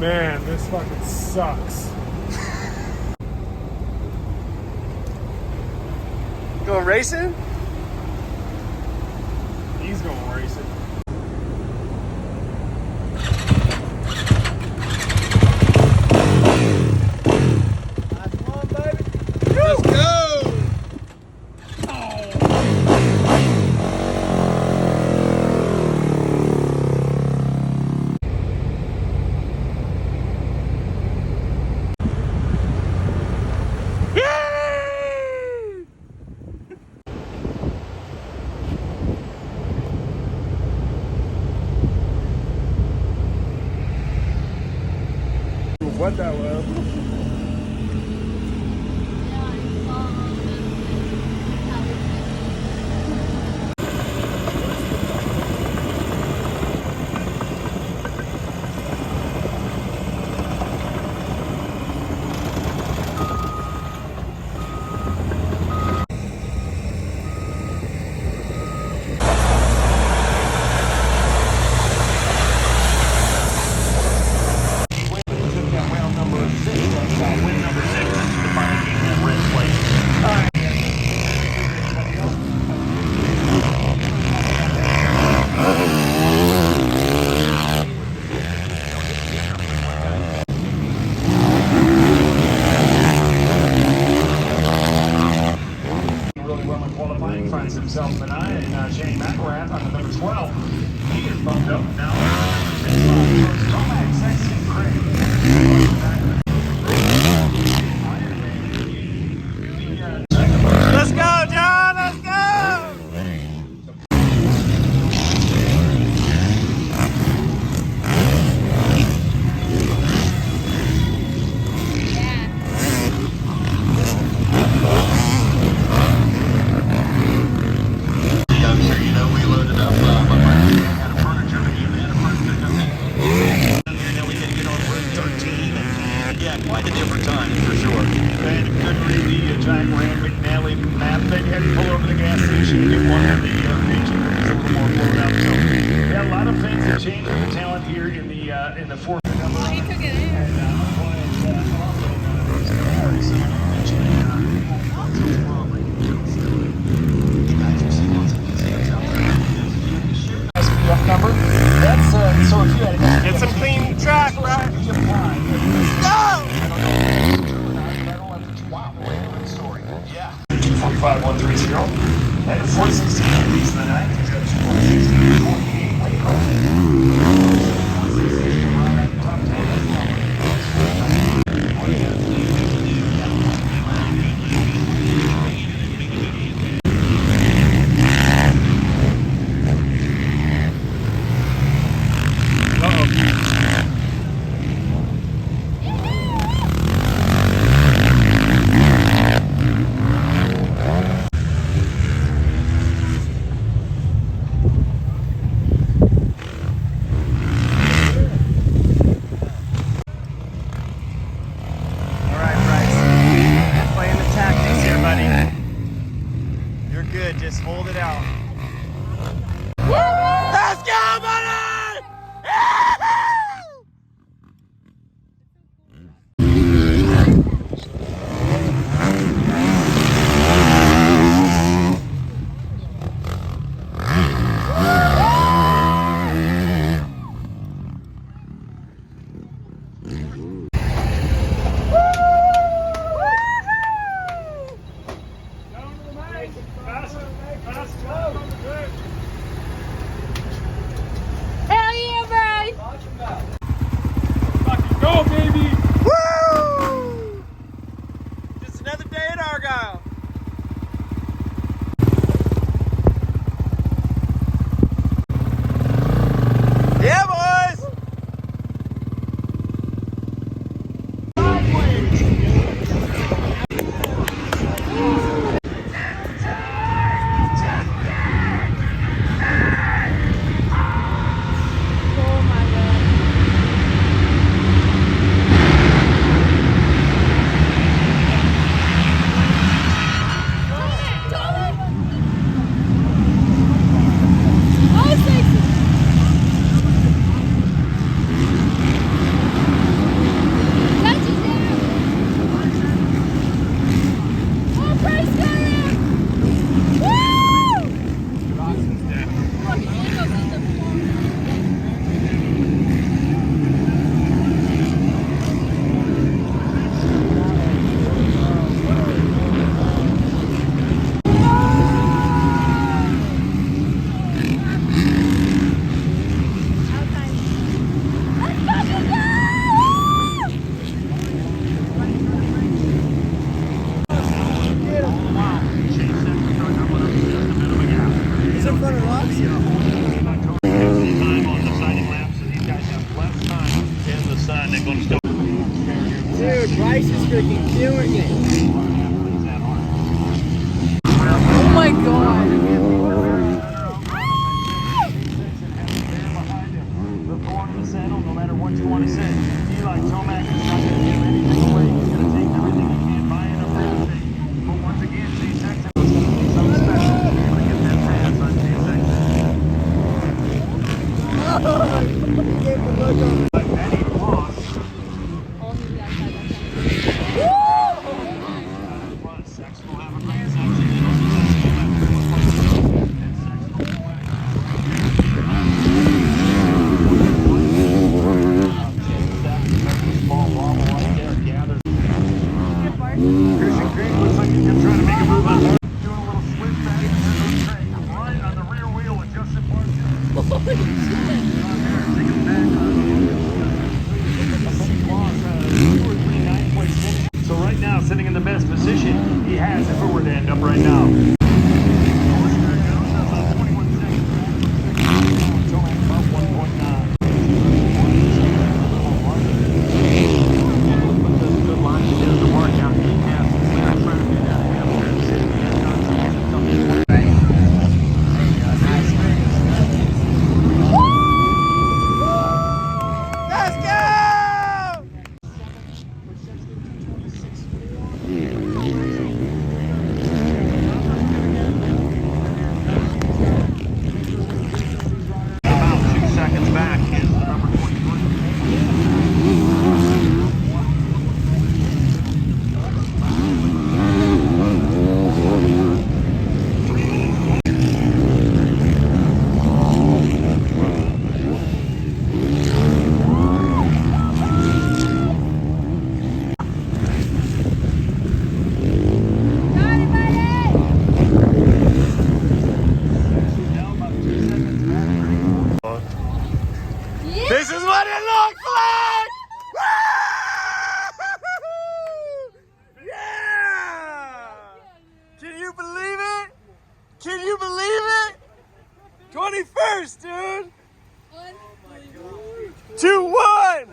man, this fucking sucks. Going racing? He's going racing. Come on, baby. Let's go. What that was? Finds himself benign and Shane McElrath on the number 12. He is bumped up now. Tomac, Sexton, Craig. Let's go, John. Let's go. Quite a different time, for sure. And couldn't read the Jack Ram McNally map. They had to pull over the gas station to get one of the region that was a little more flowed out. So, yeah, a lot of things have changed with the talent here in the fourth number. He took it in. And rough number. That's so if you had It's a clean track, right? Yeah. 245-130 and 416 Andes in the night. He's got 216, 48 late top 10. Uh-oh. ice is freaking killing it. Oh my god. No matter what you want to say, he like Tomac is not going to give anything away. He's going to take everything he can, buy it up for everything. But once again, Chase Sexton is going to be something special. He's going to get that pass on Chase Sexton. But Eddie Moss. Sexton will have a great section. Christian Green looks like he's going to try to make a move on doing a little switch back and right on the rear wheel with Justin Martin. So right now, sitting in the best position he has if it were to end up right now. This is what it looks like! Yeah! Can you believe it? Can you believe it? 21st, dude! 2-1!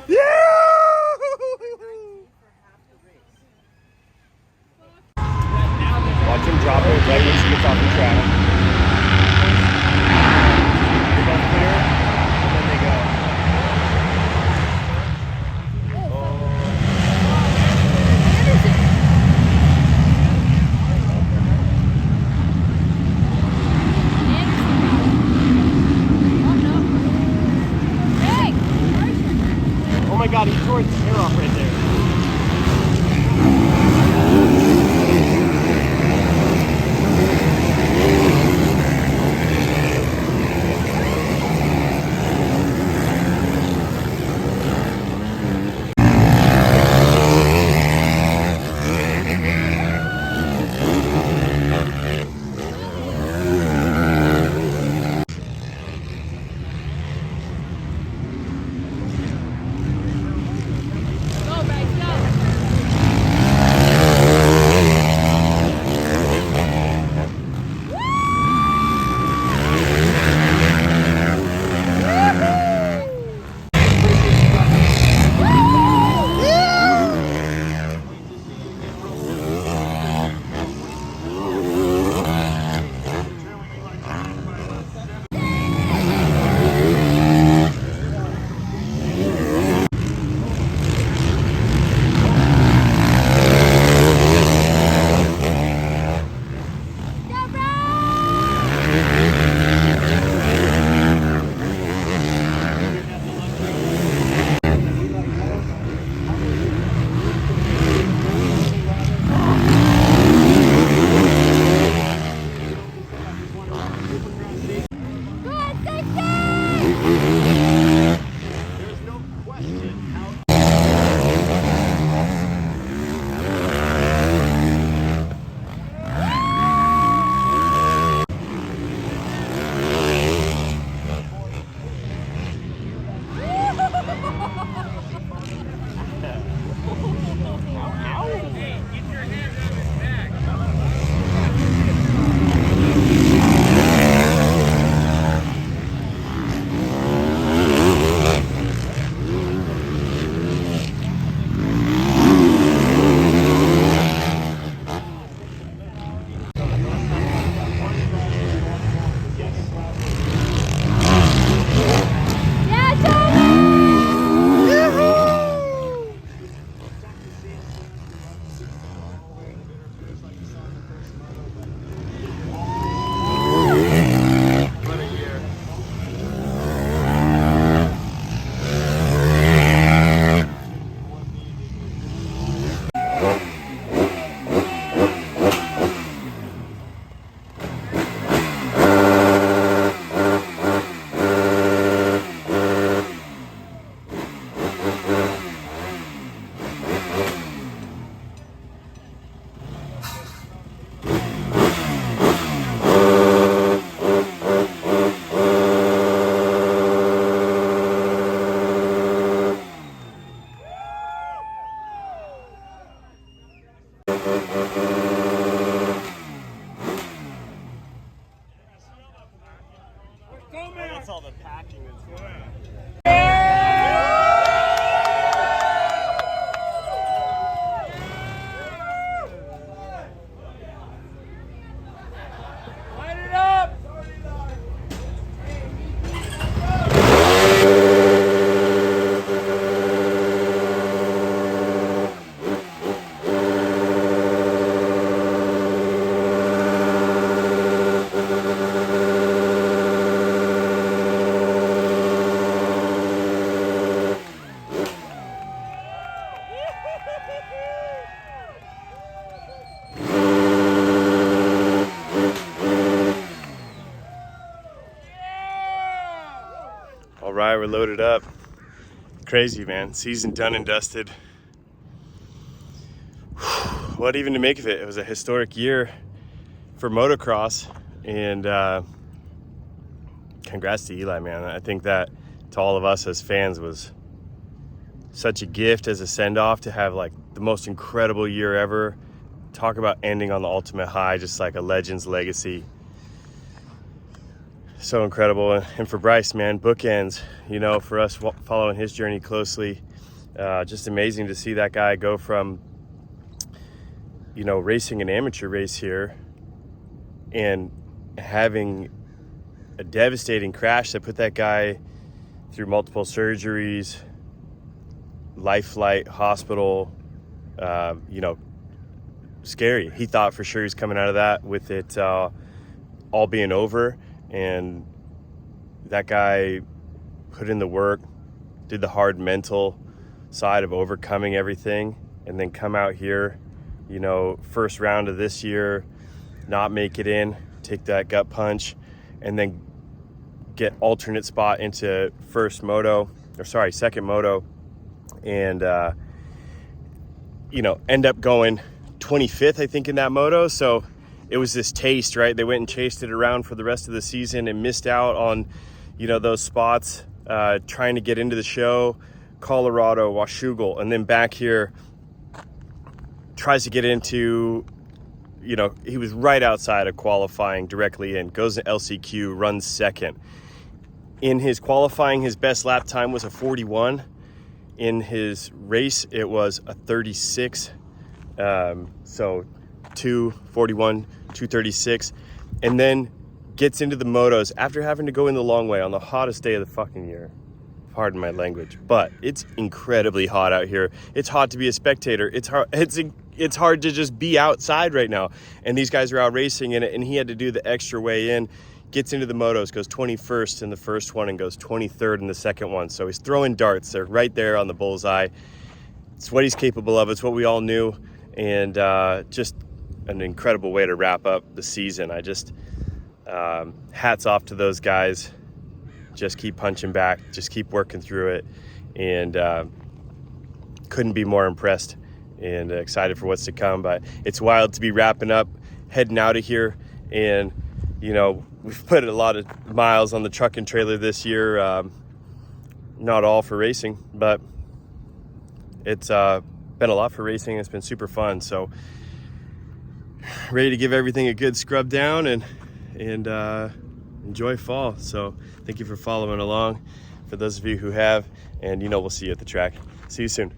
Yeah! Watch him drop it right when she gets off the track. They go clear, and then they go. Oh my god, he tore his hair off right there. That's all the packing is. Light it up! All right, we're loaded up. Crazy, man. Season done and dusted. What even to make of it? It was a historic year for motocross, and congrats to Eli, man. I think that to all of us as fans was such a gift as a send-off to have like the most incredible year ever. Talk about ending on the ultimate high, just like a legend's legacy. So incredible. And for Bryce, man, bookends, you know, for us following his journey closely, just amazing to see that guy go from, you know, racing an amateur race here and having a devastating crash that put that guy through multiple surgeries, life flight, hospital, you know, scary. He thought for sure he was coming out of that with it all being over. And that guy put in the work, did the hard mental side of overcoming everything, and then come out here, you know, first round of this year, not make it in, take that gut punch, and then get alternate spot into second moto, and you know, end up going 25th, I think, in that moto. So it was this taste, right? They went and chased it around for the rest of the season and missed out on, you know, those spots, trying to get into the show. Colorado, Washougal, and then back here, tries to get into, you know, he was right outside of qualifying directly in, goes to LCQ, runs second. In his qualifying, his best lap time was a 41. In his race, it was a 36. So 2:41, 2:36, and then gets into the motos after having to go in the long way on the hottest day of the fucking year. Pardon my language, but it's incredibly hot out here. It's hot to be a spectator. It's hard to just be outside right now. And these guys are out racing in it, and he had to do the extra way in. Gets into the motos, goes 21st in the first one and goes 23rd in the second one. So he's throwing darts. They're right there on the bullseye. It's what he's capable of. It's what we all knew. And just an incredible way to wrap up the season. I just, hats off to those guys. Just keep punching back, just keep working through it. And couldn't be more impressed and excited for what's to come. But it's wild to be wrapping up, heading out of here. And, you know, we've put a lot of miles on the truck and trailer this year. Not all for racing, but it's been a lot for racing. It's been super fun. So ready to give everything a good scrub down and enjoy fall. So thank you for following along, for those of you who have, and you know, we'll see you at the track. See you soon.